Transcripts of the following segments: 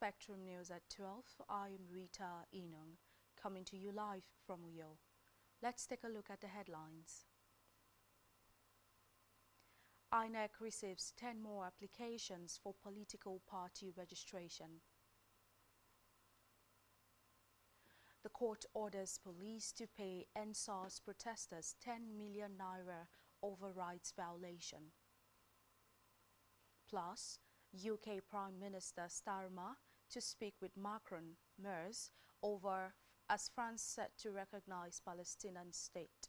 Spectrum News at 12. I am Rita Inung, coming to you live from Uyo. Let's take a look at the headlines. Inec receives 10 more applications for political party registration. The court orders police to pay NSAS protesters 10 million naira over rights violation. Plus, UK Prime Minister Starmer to speak with Macron, Mers, over as France set to recognize Palestinian state.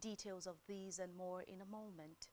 Details of these and more in a moment.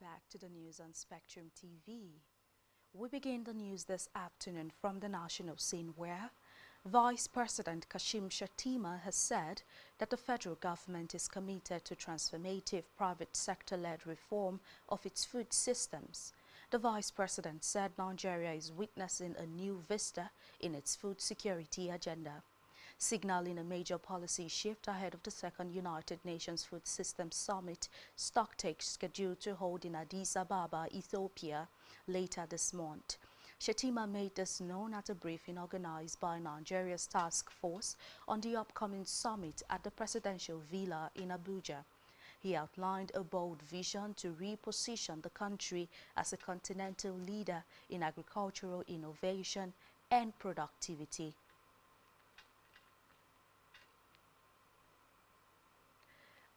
Back to the news on Spectrum TV. We begin the news this afternoon from the national scene where Vice President Kashim Shettima has said that the federal government is committed to transformative private sector-led reform of its food systems. The Vice President said Nigeria is witnessing a new vista in its food security agenda, signaling a major policy shift ahead of the second United Nations Food Systems Summit stocktake scheduled to hold in Addis Ababa, Ethiopia, later this month. Shettima made this known at a briefing organized by Nigeria's task force on the upcoming summit at the presidential villa in Abuja. He outlined a bold vision to reposition the country as a continental leader in agricultural innovation and productivity.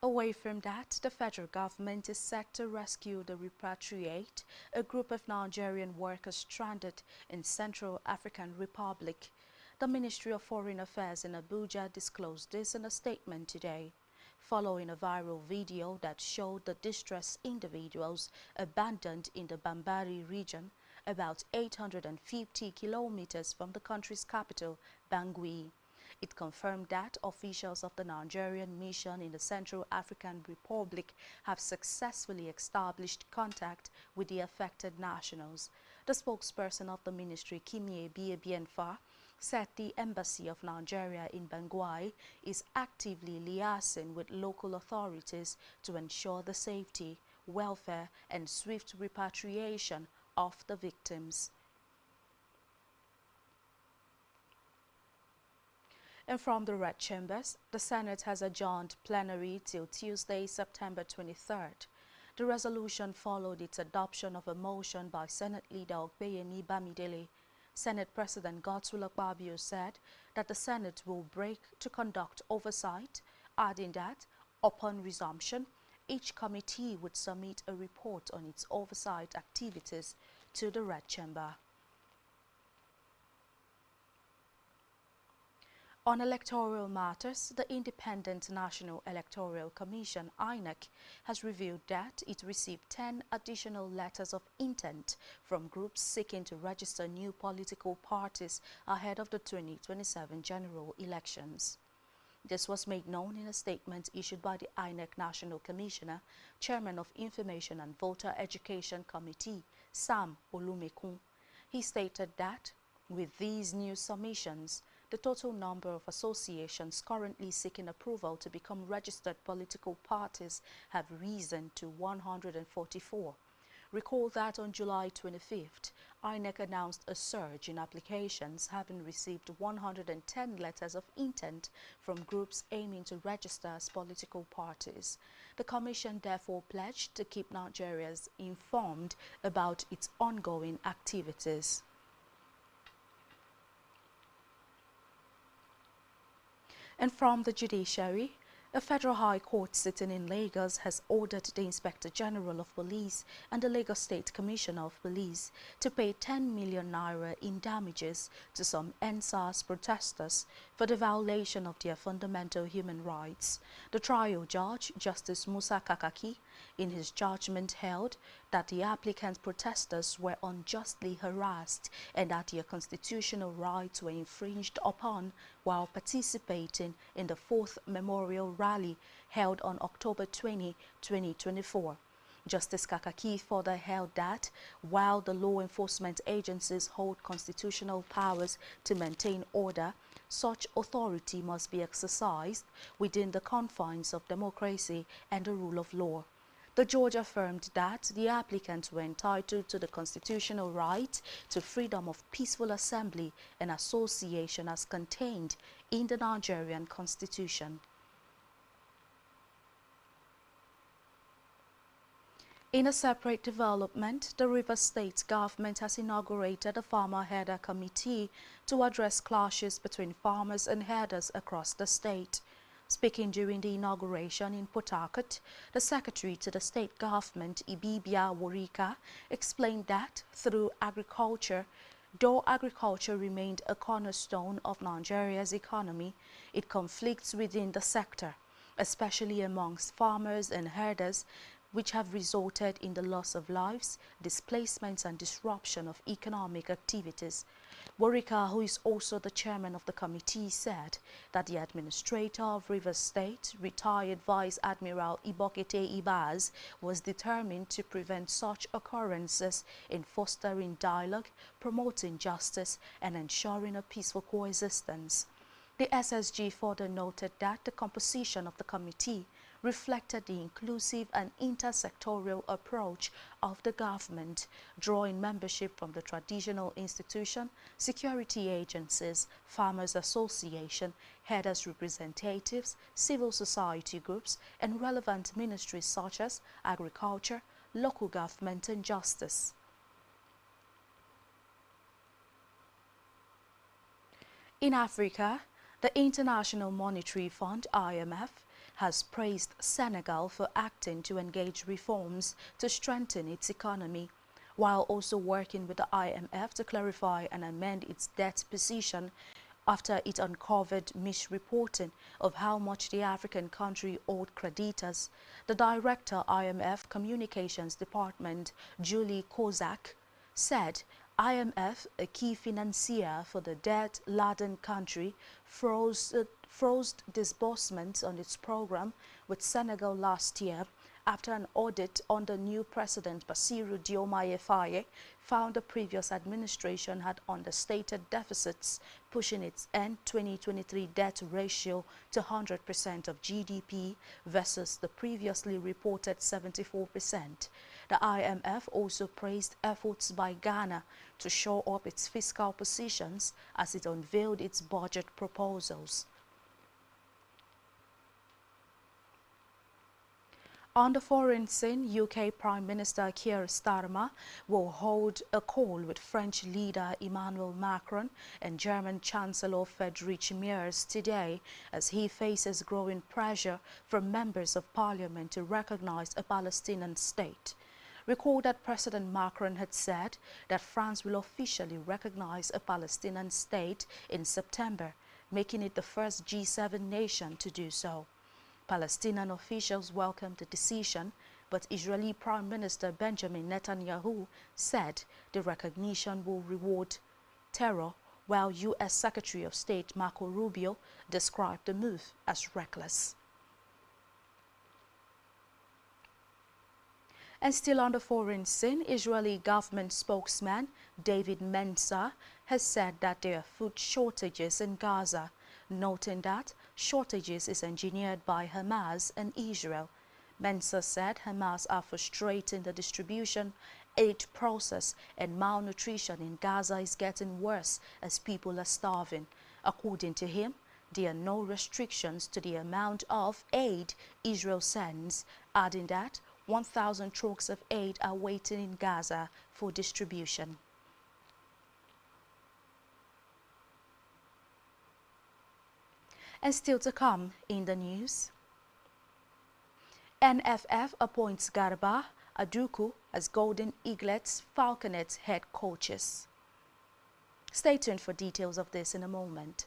Away from that, the federal government is set to rescue the repatriate a group of Nigerian workers stranded in Central African Republic. The Ministry of Foreign Affairs in Abuja disclosed this in a statement today, following a viral video that showed the distressed individuals abandoned in the Bambari region, about 850 kilometers from the country's capital, Bangui. It confirmed that officials of the Nigerian mission in the Central African Republic have successfully established contact with the affected nationals. The spokesperson of the ministry, Kimie Biebienfa, said the Embassy of Nigeria in Bangui is actively liaising with local authorities to ensure the safety, welfare, and swift repatriation of the victims. And from the Red Chambers, the Senate has adjourned plenary till Tuesday, September 23rd. The resolution followed its adoption of a motion by Senate Leader Okpeyemi Bamidele. Senate President Godswill Akpabio said that the Senate will break to conduct oversight, adding that, upon resumption, each committee would submit a report on its oversight activities to the Red Chamber. On electoral matters, the Independent National Electoral Commission, Inec, has revealed that it received 10 additional letters of intent from groups seeking to register new political parties ahead of the 2027 general elections. This was made known in a statement issued by the Inec National Commissioner, Chairman of Information and Voter Education Committee, Sam Olumekun. He stated that, with these new submissions, the total number of associations currently seeking approval to become registered political parties have risen to 144. Recall that on July 25th, Inec announced a surge in applications, having received 110 letters of intent from groups aiming to register as political parties. The Commission therefore pledged to keep Nigerians informed about its ongoing activities. And from the judiciary, A federal high court sitting in Lagos has ordered the Inspector General of Police and the Lagos State Commissioner of Police to pay 10 million naira in damages to some NSAS protesters for the violation of their fundamental human rights. The trial judge, Justice Musa Kakaki, in his judgment held that the applicant protesters were unjustly harassed and that their constitutional rights were infringed upon while participating in the 4th Memorial Rally held on October 20, 2024. Justice Kakaki further held that while the law enforcement agencies hold constitutional powers to maintain order, such authority must be exercised within the confines of democracy and the rule of law. The judge affirmed that the applicants were entitled to the constitutional right to freedom of peaceful assembly and association as contained in the Nigerian Constitution. In a separate development, the Rivers State government has inaugurated a farmer herder committee to address clashes between farmers and herders across the state. Speaking during the inauguration in Port Harcourt, the secretary to the state government, Ibibia Worika, explained that through agriculture, though agriculture remained a cornerstone of Nigeria's economy, it conflicts within the sector, especially amongst farmers and herders, which have resulted in the loss of lives, displacements and disruption of economic activities. Worika, who is also the chairman of the committee, said that the administrator of Rivers State, retired Vice Admiral Ibokete Ibaz, was determined to prevent such occurrences in fostering dialogue, promoting justice and ensuring a peaceful coexistence. The SSG further noted that the composition of the committee reflected the inclusive and intersectoral approach of the government, drawing membership from the traditional institution, security agencies, farmers association, herders representatives, civil society groups, and relevant ministries such as agriculture, local government, and justice. In Africa, the International Monetary Fund, IMF, has praised Senegal for acting to engage reforms to strengthen its economy, while also working with the IMF to clarify and amend its debt position after it uncovered misreporting of how much the African country owed creditors. The Director, IMF Communications Department, Julie Kozak, said IMF, a key financier for the debt-laden country, froze disbursements on its program with Senegal last year after an audit under new President Bassirou Diomaye Faye found the previous administration had understated deficits, pushing its end 2023 debt ratio to 100% of GDP versus the previously reported 74%. The IMF also praised efforts by Ghana to shore up its fiscal positions as it unveiled its budget proposals. On the foreign scene, UK Prime Minister Keir Starmer will hold a call with French leader Emmanuel Macron and German Chancellor Friedrich Merz today as he faces growing pressure from members of parliament to recognize a Palestinian state. Recall that President Macron had said that France will officially recognize a Palestinian state in September, making it the first G7 nation to do so. Palestinian officials welcomed the decision, but Israeli Prime Minister Benjamin Netanyahu said the recognition will reward terror, while U.S. Secretary of State Marco Rubio described the move as reckless. And still on the foreign scene, Israeli government spokesman David Mensa has said that there are food shortages in Gaza, noting that shortages is engineered by Hamas and Israel. Mensa said Hamas are frustrating the distribution aid process and malnutrition in Gaza is getting worse as people are starving. According to him, there are no restrictions to the amount of aid Israel sends, adding that 1,000 trucks of aid are waiting in Gaza for distribution. And still to come in the news. NFF appoints Garba Aduku as Golden Eaglets Falconets head coaches. Stay tuned for details of this in a moment.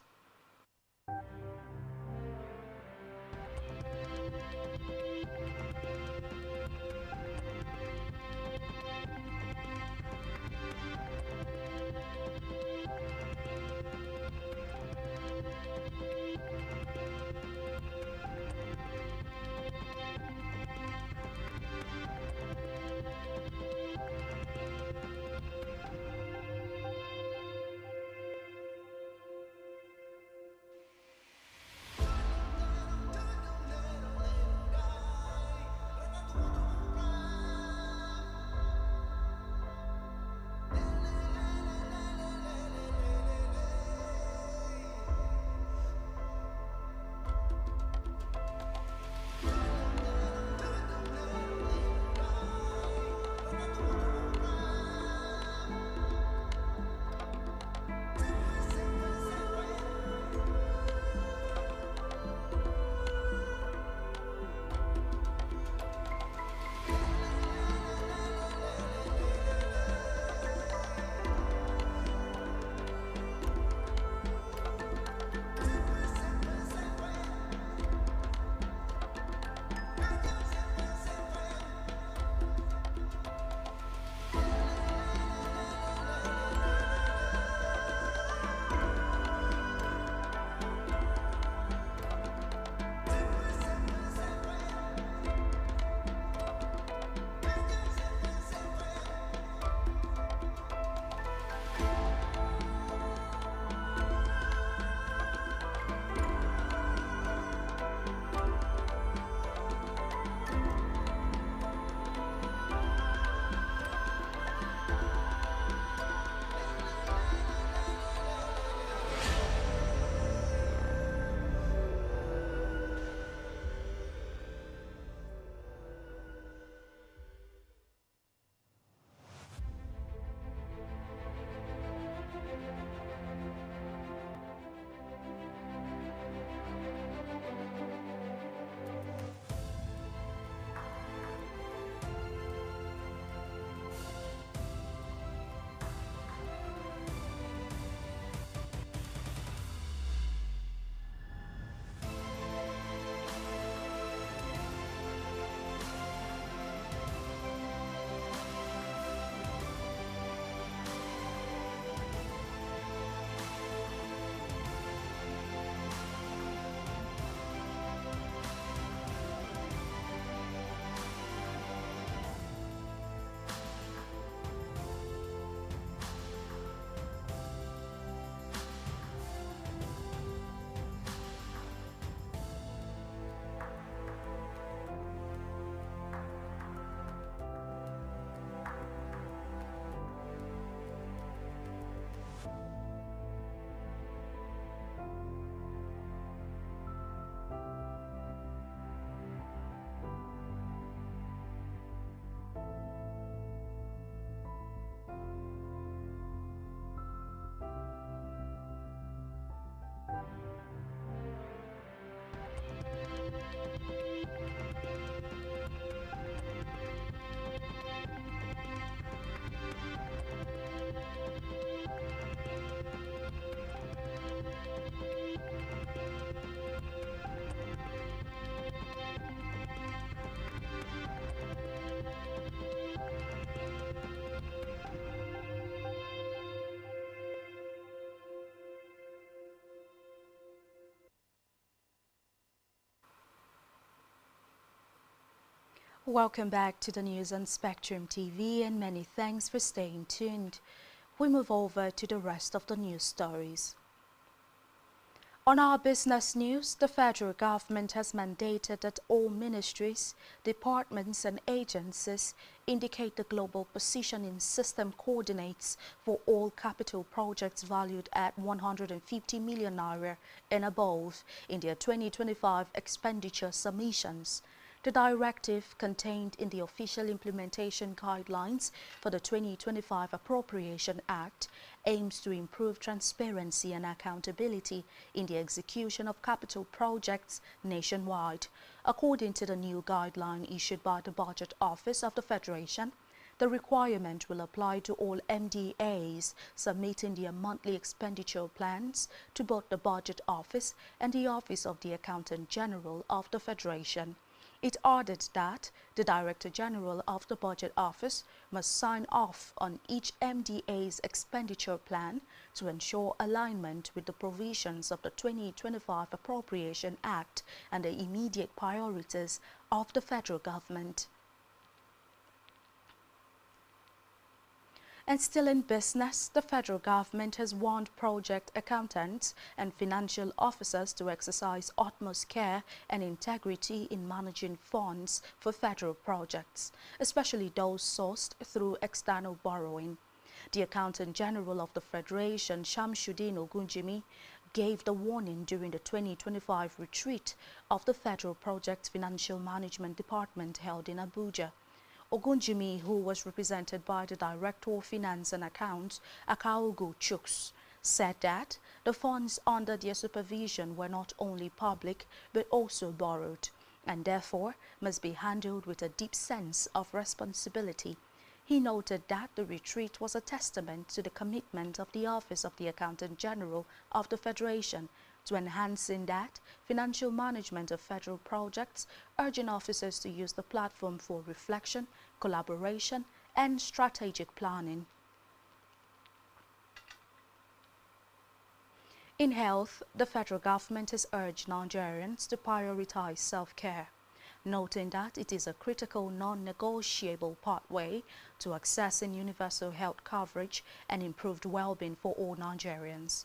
Welcome back to the news on Spectrum TV, and many thanks for staying tuned. We move over to the rest of the news stories. On our business news, the federal government has mandated that all ministries, departments and agencies indicate the global positioning system coordinates for all capital projects valued at 150 million naira and above in their 2025 expenditure submissions. The directive contained in the official implementation guidelines for the 2025 Appropriation Act aims to improve transparency and accountability in the execution of capital projects nationwide. According to the new guideline issued by the Budget Office of the Federation, the requirement will apply to all MDAs submitting their monthly expenditure plans to both the Budget Office and the Office of the Accountant General of the Federation. It added that the Director General of the Budget Office must sign off on each MDA's expenditure plan to ensure alignment with the provisions of the 2025 Appropriation Act and the immediate priorities of the federal government. And still in business, the federal government has warned project accountants and financial officers to exercise utmost care and integrity in managing funds for federal projects, especially those sourced through external borrowing. The Accountant General of the Federation, Shamsuddin Ogunjimi, gave the warning during the 2025 retreat of the Federal Project Financial Management Department held in Abuja. Ogunjimi, who was represented by the Director of Finance and Accounts, Akaogu Chuks, said that the funds under their supervision were not only public but also borrowed, and therefore must be handled with a deep sense of responsibility. He noted that the retreat was a testament to the commitment of the Office of the Accountant General of the Federation to enhancing that financial management of federal projects, urging officers to use the platform for reflection, collaboration, and strategic planning. In health, the federal government has urged Nigerians to prioritize self-care, noting that it is a critical non-negotiable pathway to accessing universal health coverage and improved well-being for all Nigerians.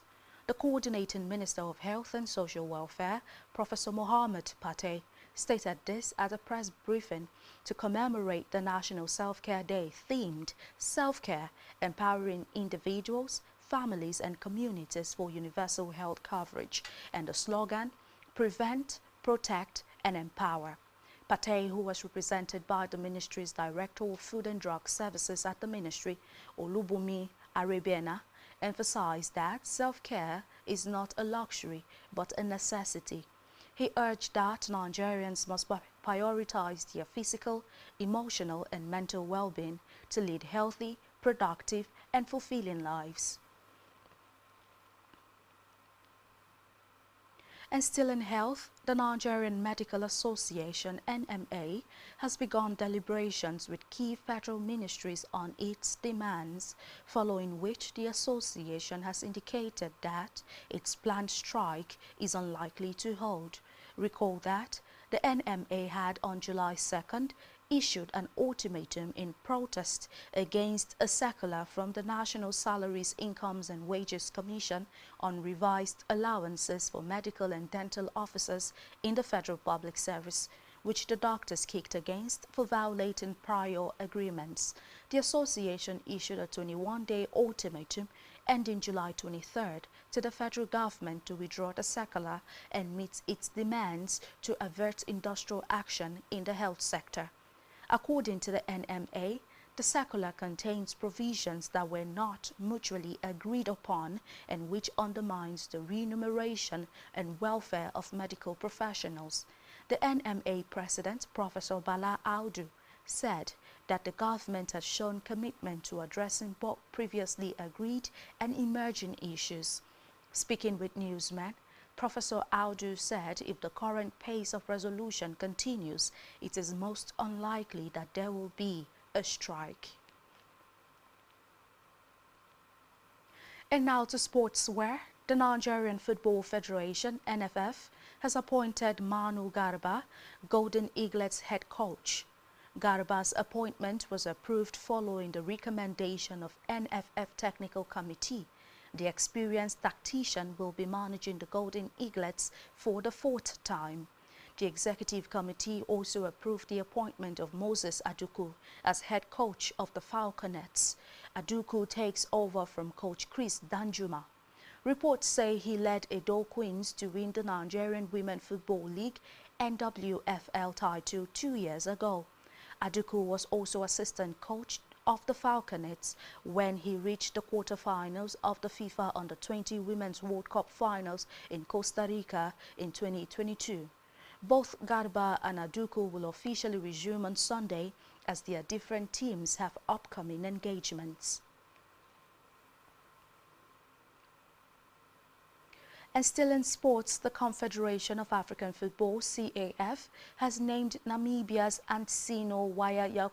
The Coordinating Minister of Health and Social Welfare, Professor Mohammed Pate, stated this at a press briefing to commemorate the National Self-Care Day themed Self-Care, Empowering Individuals, Families and Communities for Universal Health Coverage, and the slogan, Prevent, Protect and Empower. Pate, who was represented by the Ministry's Director of Food and Drug Services at the Ministry, Olubunmi Arabiana, emphasized that self-care is not a luxury but a necessity. He urged that Nigerians must prioritize their physical, emotional and mental well-being to lead healthy, productive and fulfilling lives. And still in health, the Nigerian Medical Association, NMA, has begun deliberations with key federal ministries on its demands, following which the association has indicated that its planned strike is unlikely to hold. Recall that the NMA had on July 2nd issued an ultimatum in protest against a circular from the National Salaries, Incomes and Wages Commission on revised allowances for medical and dental officers in the Federal Public Service, which the doctors kicked against for violating prior agreements. The association issued a 21-day ultimatum ending July 23rd to the federal government to withdraw the circular and meet its demands to avert industrial action in the health sector. According to the NMA, the circular contains provisions that were not mutually agreed upon and which undermines the remuneration and welfare of medical professionals. The NMA president, Professor Bala Audu, said that the government has shown commitment to addressing both previously agreed and emerging issues. Speaking with newsmen, Professor Audu said if the current pace of resolution continues, it is most unlikely that there will be a strike. And now to sportswear. The Nigerian Football Federation, NFF, has appointed Manu Garba, Golden Eaglets head coach. Garba's appointment was approved following the recommendation of NFF Technical Committee. The experienced tactician will be managing the Golden Eaglets for the fourth time. The Executive Committee also approved the appointment of Moses Aduku as head coach of the Falconets. Aduku takes over from coach Chris Danjuma. Reports say he led Edo Queens to win the Nigerian Women Football League NWFL title 2 years ago. Aduku was also assistant coach of the Falconets when he reached the quarterfinals of the FIFA Under-20 Women's World Cup finals in Costa Rica in 2022. Both Garba and Aduku will officially resume on Sunday as their different teams have upcoming engagements. And still in sports, the Confederation of African Football, CAF, has named Namibia's Antsino Waya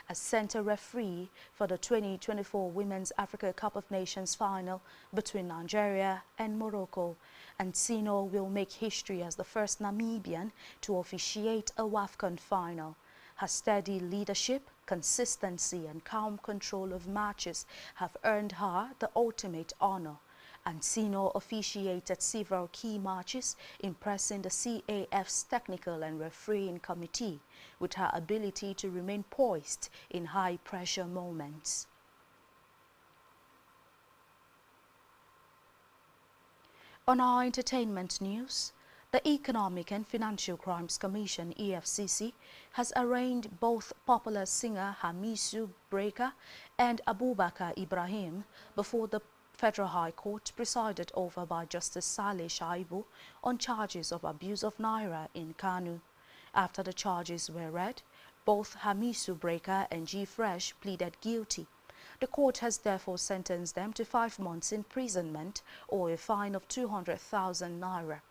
as center referee for the 2024 Women's Africa Cup of Nations final between Nigeria and Morocco. Antsino will make history as the first Namibian to officiate a WAFCON final. Her steady leadership, consistency and calm control of matches have earned her the ultimate honor. Antsino officiated several key matches, impressing the CAF's technical and refereeing committee with her ability to remain poised in high-pressure moments. On our entertainment news, the Economic and Financial Crimes Commission, EFCC, has arraigned both popular singer Hamisu Breaker and Abubakar Ibrahim before the Federal High Court presided over by Justice Saleh Shaibu on charges of abuse of Naira in Kanu. After the charges were read, both Hamisu Breaker and G. Fresh pleaded guilty. The court has therefore sentenced them to 5 months imprisonment or a fine of 200,000 Naira.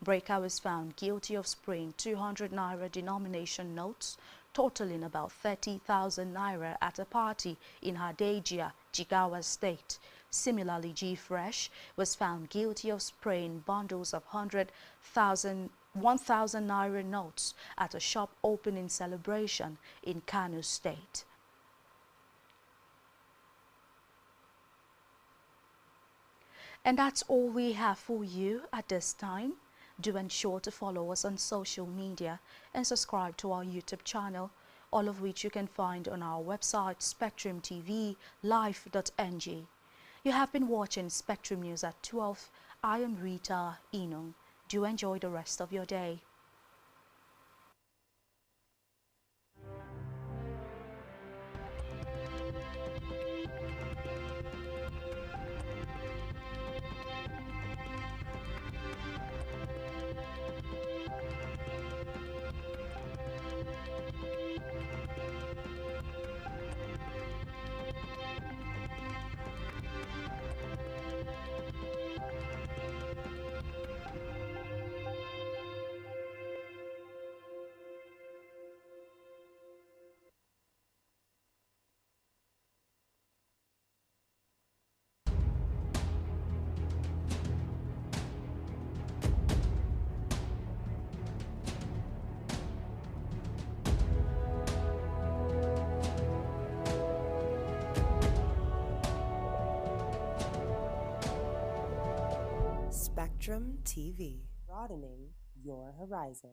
Breaker was found guilty of spraying 200 Naira denomination notes, totaling about 30,000 Naira at a party in Hadejia, Jigawa State. Similarly, G. Fresh was found guilty of spraying bundles of 1,000 Naira notes at a shop opening celebration in Kano State. And that's all we have for you at this time. Do ensure to follow us on social media and subscribe to our YouTube channel, all of which you can find on our website spectrumtvlive.ng. You have been watching Spectrum News at 12. I am Rita Inong. Do enjoy the rest of your day. Spectrum TV, broadening your horizon.